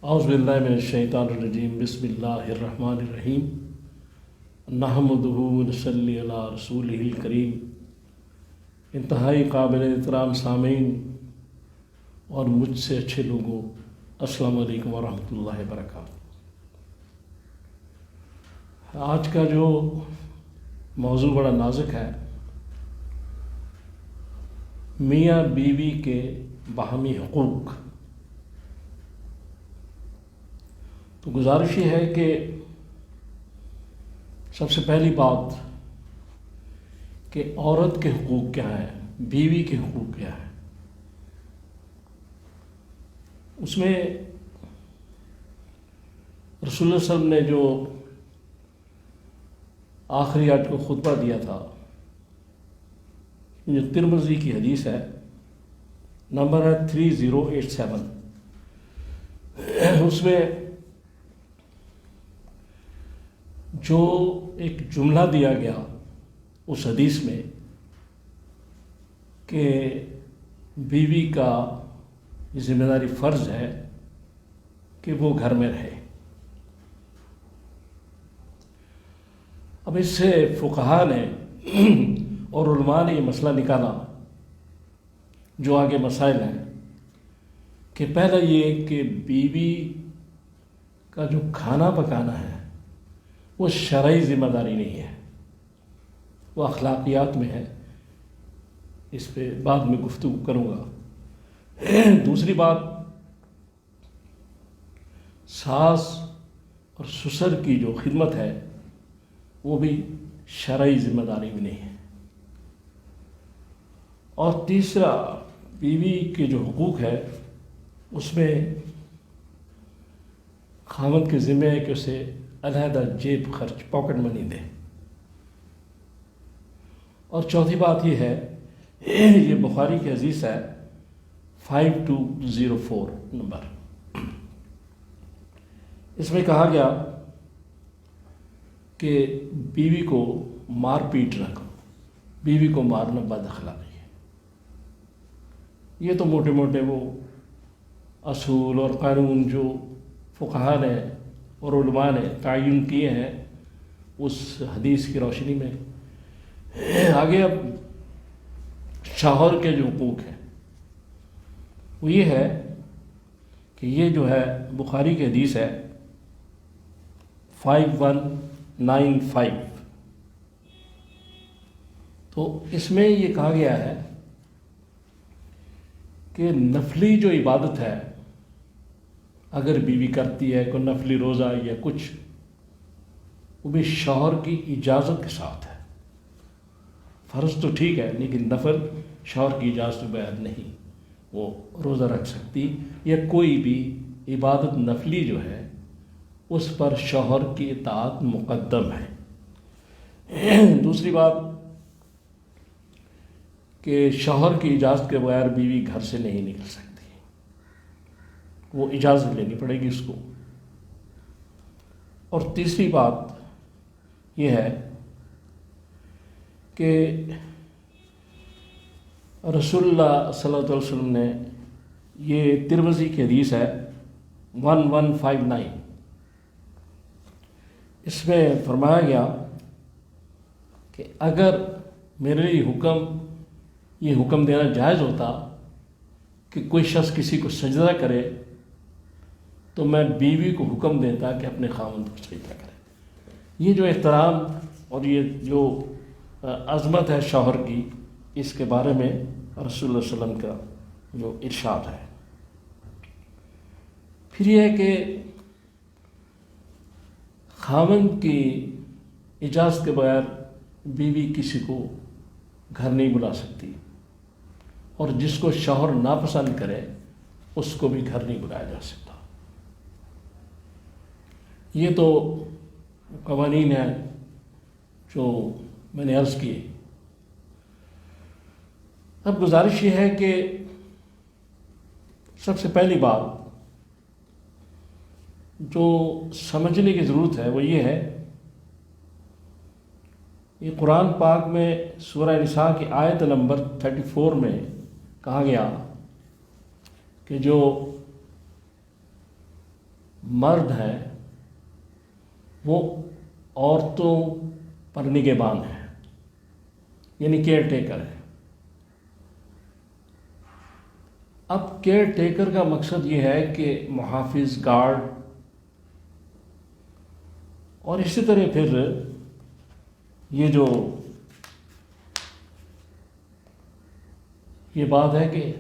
اعوذ باللہ من الشیطان الرجیم بسم اللہ الرحمن الرحیم نحمدہ ونصلی علی رسولہ الکریم۔ انتہائی قابل احترام سامعین اور مجھ سے اچھے لوگوں، السلام علیکم ورحمۃ اللہ وبرکاتہ۔ آج کا جو موضوع بڑا نازک ہے، میاں بیوی کے باہمی حقوق۔ تو گزارش یہ ہے کہ سب سے پہلی بات کہ عورت کے حقوق کیا ہیں، بیوی کے حقوق کیا ہیں۔ اس میں رسول اللہ صلی اللہ علیہ وسلم نے جو آخری آیت کو خطبہ دیا تھا، جو ترمذی کی حدیث ہے، نمبر ہے 3087، اس میں جو ایک جملہ دیا گیا اس حدیث میں کہ بیوی کا ذمہ داری فرض ہے کہ وہ گھر میں رہے۔ اب اس سے فقہاء نے اور علماء نے یہ مسئلہ نکالا، جو آگے مسائل ہیں، کہ پہلا یہ کہ بیوی کا جو کھانا پکانا ہے وہ شرعی ذمہ داری نہیں ہے، وہ اخلاقیات میں ہے۔ اس پہ بعد میں گفتگو کروں گا۔ دوسری بات، ساس اور سسر کی جو خدمت ہے وہ بھی شرعی ذمہ داری میں نہیں ہے۔ اور تیسرا، بیوی کے جو حقوق ہے اس میں خاوند کے ذمہ ہے کہ اسے علیحدہ جیب خرچ، پاکٹ منی دے۔ اور چوتھی بات یہ ہے، یہ بخاری کی حدیث ہے 5204 نمبر، اس میں کہا گیا کہ بیوی کو مار پیٹ نہ کرو، بیوی کو مارنا بد اخلاقی ہے۔ یہ تو موٹے موٹے وہ اصول اور قانون جو فقہاء نے اور علماء نے تعین کیے ہیں اس حدیث کی روشنی میں۔ آگے اب شوہر کے جو حقوق ہیں وہ یہ ہے کہ یہ جو ہے بخاری کی حدیث ہے 5195، تو اس میں یہ کہا گیا ہے کہ نفلی جو عبادت ہے اگر بیوی کرتی ہے، کوئی نفلی روزہ یا کچھ، وہ بھی شوہر کی اجازت کے ساتھ ہے۔ فرض تو ٹھیک ہے لیکن نفل شوہر کی اجازت کے بغیر نہیں وہ روزہ رکھ سکتی، یا کوئی بھی عبادت نفلی جو ہے اس پر شوہر کی اطاعت مقدم ہے۔ دوسری بات کہ شوہر کی اجازت کے بغیر بیوی گھر سے نہیں نکل سکتی، وہ اجازت لینی پڑے گی اس کو۔ اور تیسری بات یہ ہے کہ رسول اللہ صلی اللہ علیہ وسلم نے، یہ ترمذی کی حدیث ہے 1159، اس میں فرمایا گیا کہ اگر میرے لیے یہ حکم دینا جائز ہوتا کہ کوئی شخص کسی کو سجدہ کرے تو میں بیوی کو حکم دیتا کہ اپنے خاوند کو سجدہ کرے۔ یہ جو احترام اور یہ جو عظمت ہے شوہر کی، اس کے بارے میں رسول اللہ صلی اللہ علیہ وسلم کا جو ارشاد ہے۔ پھر یہ ہے کہ خاوند کی اجازت کے بغیر بیوی کسی کو گھر نہیں بلا سکتی، اور جس کو شوہر ناپسند کرے اس کو بھی گھر نہیں بلایا جا سکتا۔ یہ تو قوانین ہیں جو میں نے عرض کیے۔ اب گزارش یہ ہے کہ سب سے پہلی بات جو سمجھنے کی ضرورت ہے وہ یہ ہے، یہ قرآن پاک میں سورہ نساء کی آیت نمبر 34 میں کہا گیا کہ جو مرد ہے وہ عورتوں پر نگہبان ہے، یعنی کیئر ٹیکر ہے۔ اب کیئر ٹیکر کا مقصد یہ ہے کہ محافظ، گارڈ، اور اسی طرح پھر یہ جو یہ بات ہے کہ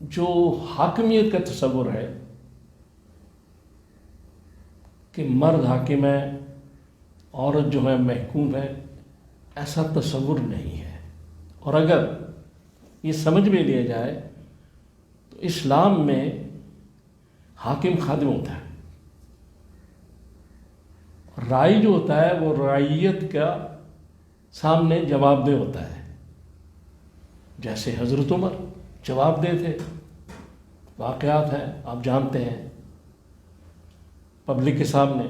جو حاکمیت کا تصور ہے کہ مرد حاکم ہے، عورت جو ہے محکوم ہے، ایسا تصور نہیں ہے۔ اور اگر یہ سمجھ میں لیا جائے تو اسلام میں حاکم خادم ہوتا ہے، رائی جو ہوتا ہے وہ رعیت کا سامنے جواب دہ ہوتا ہے، جیسے حضرت عمر جواب دہ تھے۔ واقعات ہیں، آپ جانتے ہیں، پبلک کے سامنے۔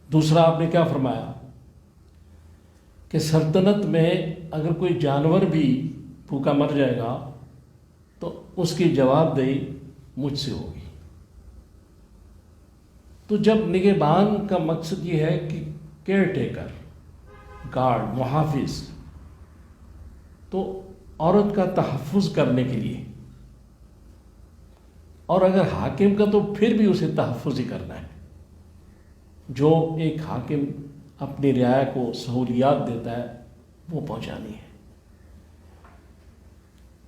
دوسرا آپ نے کیا فرمایا کہ سلطنت میں اگر کوئی جانور بھی بھوکا مر جائے گا تو اس کی جواب دہی مجھ سے ہوگی۔ تو جب نگہبان کا مقصد یہ ہے کہ کیئر ٹیکر، گارڈ، محافظ، تو عورت کا تحفظ کرنے کے لیے، اور اگر حاکم کا تو پھر بھی اسے تحفظ ہی کرنا ہے۔ جو ایک حاکم اپنی رعایا کو سہولیات دیتا ہے وہ پہنچانی ہے۔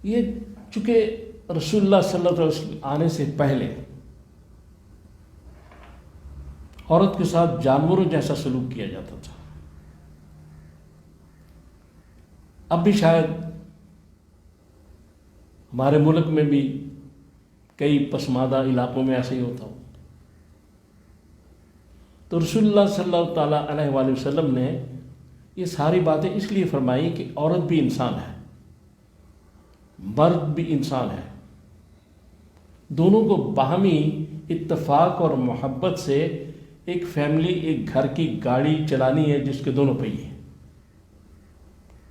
یہ چونکہ رسول اللہ صلی اللہ علیہ وسلم آنے سے پہلے عورت کے ساتھ جانوروں جیسا سلوک کیا جاتا تھا، اب بھی شاید ہمارے ملک میں بھی کئی پسماندہ علاقوں میں ایسے ہی ہوتا ہو۔ تو رسول اللہ صلی اللہ تعالیٰ علیہ وآلہ وسلم نے یہ ساری باتیں اس لیے فرمائی کہ عورت بھی انسان ہے، مرد بھی انسان ہے، دونوں کو باہمی اتفاق اور محبت سے ایک فیملی، ایک گھر کی گاڑی چلانی ہے جس کے دونوں پہیے ہیں۔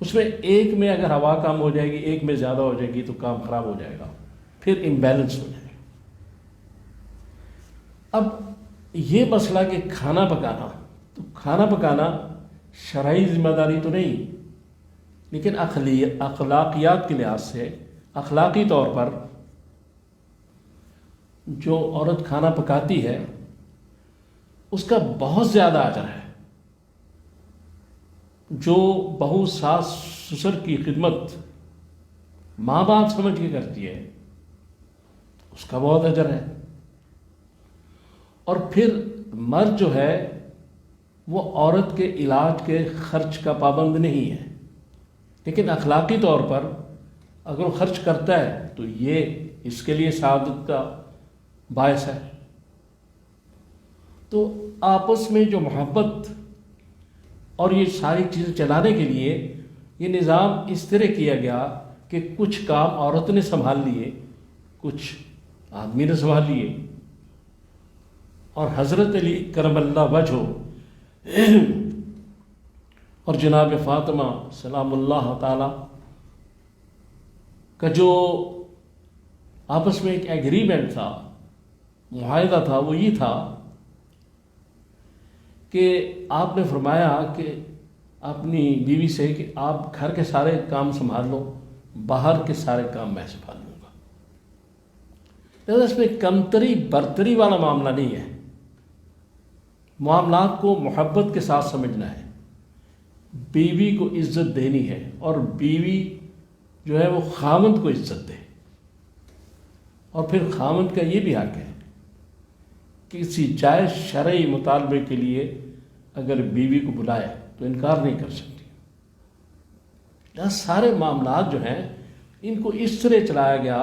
اس میں ایک میں اگر ہوا کم ہو جائے گی، ایک میں زیادہ ہو جائے گی تو کام خراب ہو جائے گا، پھر امبیلنس ہو جائے گا۔ اب یہ مسئلہ کہ کھانا پکانا، تو کھانا پکانا شرعی ذمہ داری تو نہیں، لیکن اخلاقیات کے لحاظ سے، اخلاقی طور پر جو عورت کھانا پکاتی ہے اس کا بہت زیادہ اجر ہے۔ جو بہو، ساس، سسر کی خدمت ماں باپ سمجھ کے کرتی ہے اس کا بہت اجر ہے۔ اور پھر مرد جو ہے وہ عورت کے علاج کے خرچ کا پابند نہیں ہے، لیکن اخلاقی طور پر اگر وہ خرچ کرتا ہے تو یہ اس کے لیے سعادت کا باعث ہے۔ تو آپس میں جو محبت اور یہ ساری چیزیں چلانے کے لیے یہ نظام اس طرح کیا گیا کہ کچھ کام عورت نے سنبھال لیے، کچھ آدمی نے سنبھال لیے۔ اور حضرت علی کرم اللہ وجہہ اور جناب فاطمہ سلام اللہ تعالی کا جو آپس میں ایک ایگریمنٹ تھا، معاہدہ تھا، وہ یہ تھا کہ آپ نے فرمایا کہ اپنی بیوی سے کہ آپ گھر کے سارے کام سنبھال لو، باہر کے سارے کام میں سنبھال لوں گا۔ لہذا اس میں کمتری برتری والا معاملہ نہیں ہے، معاملات کو محبت کے ساتھ سمجھنا ہے، بیوی کو عزت دینی ہے، اور بیوی جو ہے وہ خاوند کو عزت دے۔ اور پھر خاوند کا یہ بھی حق ہے کسی جائز شرعی مطالبے کے لیے اگر بیوی کو بلائے تو انکار نہیں کر سکتی۔ یہاں سارے معاملات جو ہیں ان کو اس طرح چلایا گیا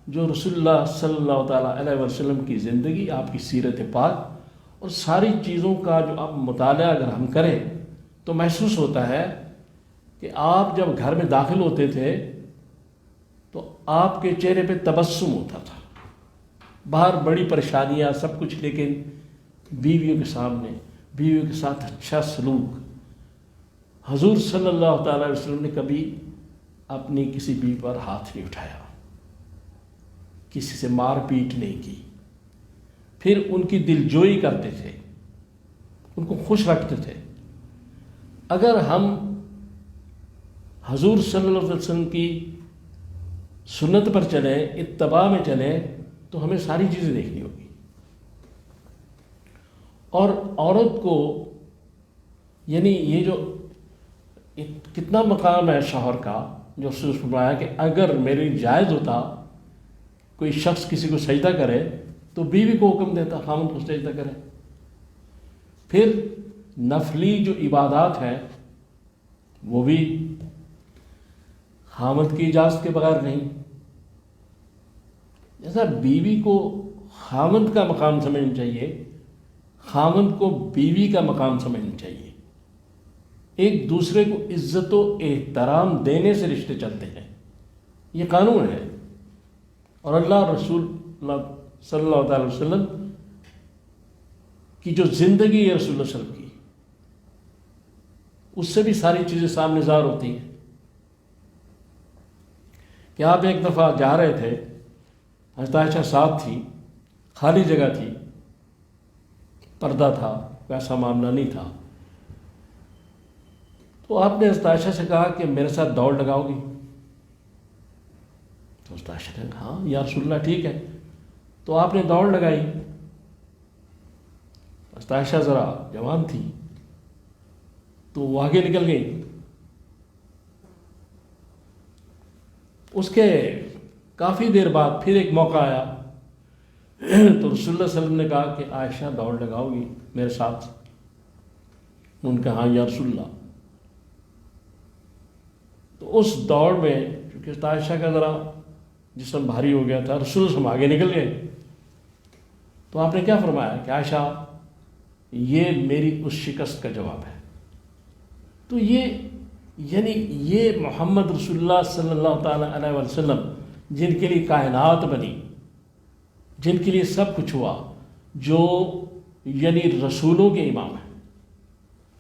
جو رسول اللہ صلی اللہ تعالیٰ علیہ وسلم کی زندگی، آپ کی سیرت پاک اور ساری چیزوں کا جو آپ مطالعہ اگر ہم کریں تو محسوس ہوتا ہے کہ آپ جب گھر میں داخل ہوتے تھے تو آپ کے چہرے پہ تبسم ہوتا تھا، باہر بڑی پریشانیاں سب کچھ، لیکن بیویوں کے سامنے، بیویوں کے ساتھ اچھا سلوک۔ حضور صلی اللہ تعالیٰ علیہ وسلم نے کبھی اپنی کسی بیوی پر ہاتھ نہیں اٹھایا، کسی سے مار پیٹ نہیں کی، پھر ان کی دلجوئی کرتے تھے، ان کو خوش رکھتے تھے۔ اگر ہم حضور صلی اللہ علیہ وسلم کی سنت پر چلیں، اتباع میں چلیں، تو ہمیں ساری چیزیں دیکھنی ہوگی۔ اور عورت کو یعنی یہ جو کتنا مقام ہے شوہر کا، جو فرمایا کہ اگر میرے جائز ہوتا کوئی شخص کسی کو سجدہ کرے تو بیوی کو حکم دیتا خاوند کو سجدہ کرے۔ پھر نفلی جو عبادات ہیں وہ بھی خاوند کی اجازت کے بغیر نہیں۔ جیسا بیوی کو خاوند کا مقام سمجھنا چاہیے، خاوند کو بیوی کا مقام سمجھنا چاہیے۔ ایک دوسرے کو عزت و احترام دینے سے رشتے چلتے ہیں، یہ قانون ہے۔ اور اللہ رسول اللہ صلی اللہ علیہ وسلم کی جو زندگی ہے رسول اللہ صلی اللہ علیہ وسلم کی، اس سے بھی ساری چیزیں سامنے ظاہر ہوتی ہیں۔ کہ آپ ایک دفعہ جا رہے تھے، حضرت عائشہ ساتھ تھی، خالی جگہ تھی، پردہ تھا، ویسا معاملہ نہیں تھا، تو آپ نے حضرت عائشہ سے کہا کہ میرے ساتھ دوڑ لگاؤ گی؟ تو حضرت عائشہ نے کہا ہاں یا رسول اللہ ٹھیک ہے۔ تو آپ نے دوڑ لگائی۔ حضرت عائشہ ذرا جوان تھی تو وہ آگے نکل گئی۔ اس کے کافی دیر بعد پھر ایک موقع آیا تو رسول اللہ صلی اللہ علیہ وسلم نے کہا کہ عائشہ دوڑ لگاؤ گی میرے ساتھ؟ ان کا ہاں یا رسول اللہ۔ تو اس دوڑ میں چونکہ عائشہ کا ذرا جسم بھاری ہو گیا تھا، رسول اللہ آگے نکل گئے، تو آپ نے کیا فرمایا کہ عائشہ یہ میری اس شکست کا جواب ہے۔ تو یہ محمد رسول اللہ صلی اللہ تعالیٰ علیہ وسلم جن کے لیے کائنات بنی، جن کے لیے سب کچھ ہوا، جو یعنی رسولوں کے امام ہیں،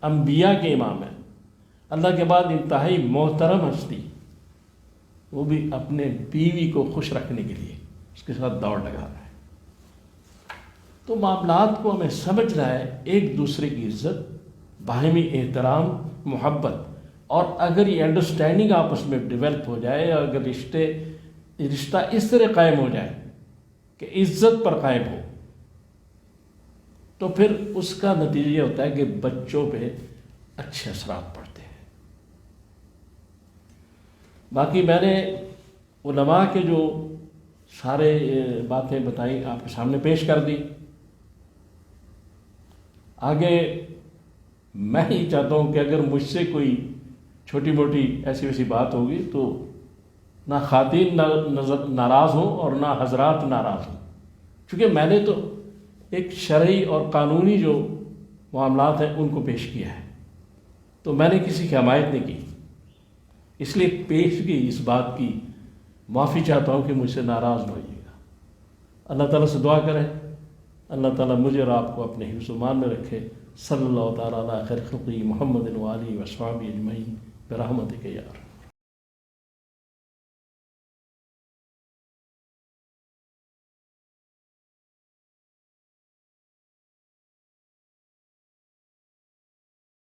انبیاء کے امام ہیں، اللہ کے بعد انتہائی محترم ہستی، وہ بھی اپنے بیوی کو خوش رکھنے کے لیے اس کے ساتھ دوڑ لگا رہا ہے۔ تو معاملات کو ہمیں سمجھنا ہے، ایک دوسرے کی عزت، باہمی احترام، محبت، اور اگر یہ انڈرسٹینڈنگ آپس میں ڈیولپ ہو جائے، اور اگر رشتہ اس طرح قائم ہو جائے کہ عزت پر قائم ہو، تو پھر اس کا نتیجہ یہ ہوتا ہے کہ بچوں پہ اچھے اثرات پڑتے ہیں۔ باقی میں نے علماء کے جو سارے باتیں بتائیں آپ کے سامنے پیش کر دی۔ آگے میں ہی چاہتا ہوں کہ اگر مجھ سے کوئی چھوٹی موٹی ایسی ویسی بات ہوگی تو نہ خواتین ناراض ہوں اور نہ حضرات ناراض ہوں، چونکہ میں نے تو ایک شرعی اور قانونی جو معاملات ہیں ان کو پیش کیا ہے، تو میں نے کسی کی حمایت نہیں کی، اس لیے پیشگی اس بات کی معافی چاہتا ہوں کہ مجھ سے ناراض نہ ہوئیے گا۔ اللہ تعالیٰ سے دعا کریں، اللہ تعالیٰ مجھے اور آپ کو اپنے حفظ و امان میں رکھے۔ صلی اللہ تعالیٰ علی خیر خلقہ محمد و آلہ و اصحابہ اجمعین برحمتک یا ارحم۔